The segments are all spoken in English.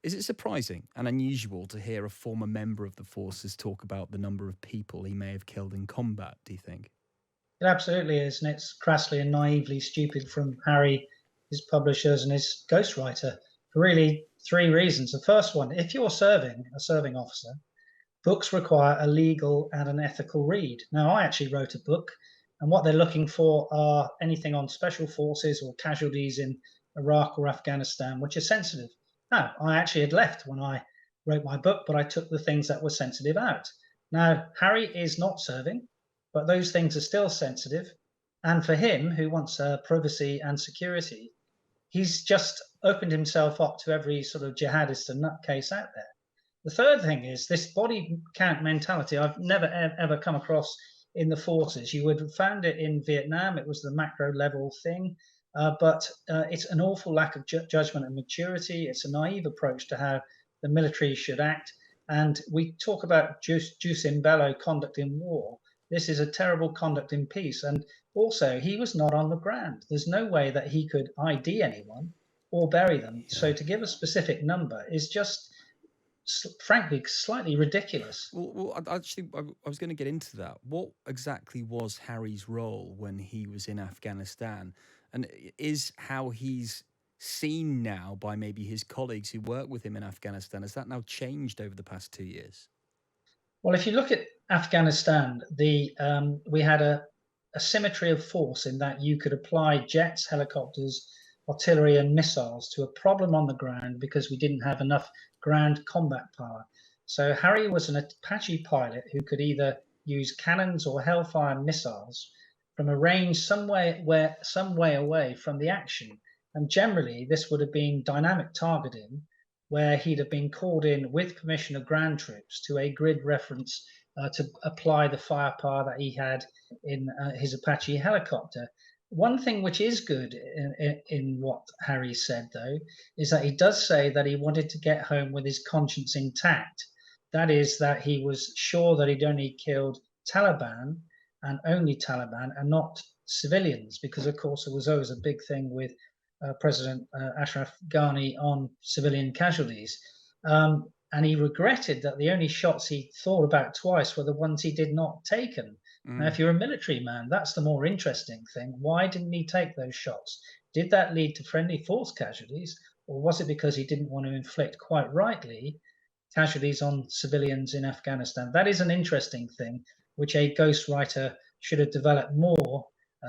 Is it surprising and unusual to hear a former member of the forces talk about the number of people he may have killed in combat, do you think? It absolutely is, and it's crassly and naively stupid from Harry, his publishers, and his ghostwriter for really three reasons. The first one, if you're serving a serving officer, books require a legal and an ethical read. Now, I actually wrote a book, and what they're looking for are anything on special forces or casualties in Iraq or Afghanistan, which are sensitive. Now, I actually had left when I wrote my book, but I took the things that were sensitive out. Now, Harry is not serving, but those things are still sensitive. And for him, who wants privacy and security, he's just opened himself up to every sort of jihadist and nutcase out there. The third thing is this body count mentality. I've never ever come across in the forces. You would have found it in Vietnam. It was the macro level thing, but it's an awful lack of judgment and maturity. It's a naive approach to how the military should act. And we talk about jus in bello, conduct in war. This is a terrible conduct in peace. And also, he was not on the ground. There's no way that he could ID anyone or bury them. Yeah. So to give a specific number is just frankly slightly ridiculous. I was going to get into that. What exactly was Harry's role when he was in Afghanistan? And is how he's seen now by maybe his colleagues who work with him in Afghanistan, has that now changed over the past 2 years? Well, if you look at Afghanistan, the we had a symmetry of force in that you could apply jets, helicopters, artillery, and missiles to a problem on the ground because we didn't have enough ground combat power. So Harry was an Apache pilot who could either use cannons or Hellfire missiles from a range some way away from the action. And generally, this would have been dynamic targeting, where he'd have been called in with permission of ground troops to a grid reference to apply the firepower that he had in his Apache helicopter. One thing which is good in what Harry said, though, is that he does say that he wanted to get home with his conscience intact. That is, that he was sure that he'd only killed Taliban and only Taliban and not civilians, because, of course, there was always a big thing with President Ashraf Ghani on civilian casualties. And he regretted that the only shots he thought about twice were the ones he did not taken. Now, if Mm. you're a military man, that's the more interesting thing. Why didn't he take those shots? Did that lead to friendly force casualties, or was it because he didn't want to inflict, quite rightly, casualties on civilians in Afghanistan? That is an interesting thing, which a ghostwriter should have developed more,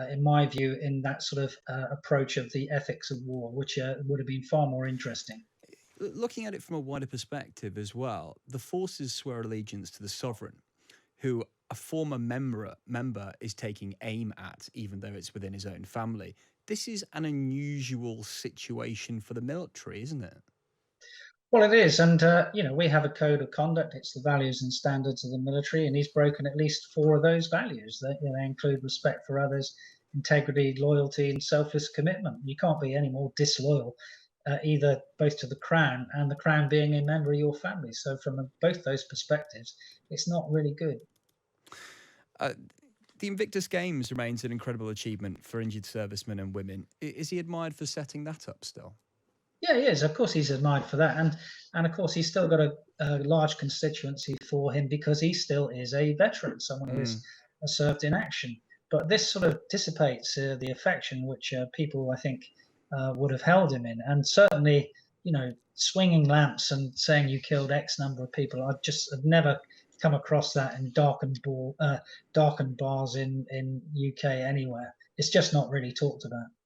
in my view, in that sort of approach of the ethics of war, which would have been far more interesting. Looking at it from a wider perspective as well, the forces swear allegiance to the sovereign, who a former member is taking aim at, even though it's within his own family. This is an unusual situation for the military, isn't it? Well, it is, and we have a code of conduct. It's the values and standards of the military, and he's broken at least four of those values. They include respect for others, integrity, loyalty, and selfless commitment. You can't be any more disloyal, either both to the crown and the crown being a member of your family. So, from both those perspectives, it's not really good. Uh, the Invictus Games remains an incredible achievement for injured servicemen and women. Is he admired for setting that up still? Yeah, he is. Of course, he's admired for that, and of course, he's still got a large constituency for him because he still is a veteran, someone who has Mm. served in action. But this sort of dissipates the affection which people, I think, would have held him in, and certainly, swinging lamps and saying you killed X number of people. I just have never come across that in darkened bars in UK anywhere. It's just not really talked about.